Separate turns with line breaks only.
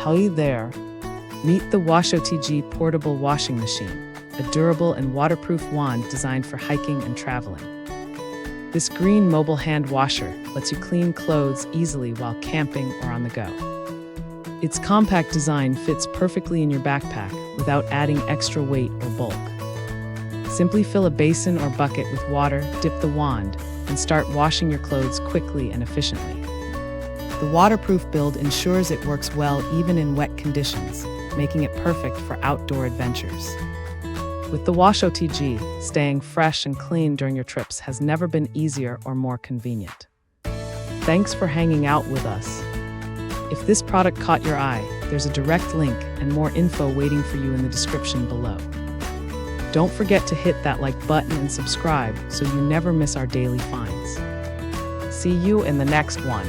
Hi there. Meet the washOTG portable washing machine, a durable and waterproof wand designed for hiking and traveling. This green mobile hand washer lets you clean clothes easily while camping or on the go. Its compact design fits perfectly in your backpack without adding extra weight or bulk. Simply fill a basin or bucket with water, dip the wand, and start washing your clothes quickly and efficiently. The waterproof build ensures it works well even in wet conditions, making it perfect for outdoor adventures. With the washOTG, staying fresh and clean during your trips has never been easier or more convenient. Thanks for hanging out with us. If this product caught your eye, there's a direct link and more info waiting for you in the description below. Don't forget to hit that like button and subscribe so you never miss our daily finds. See you in the next one.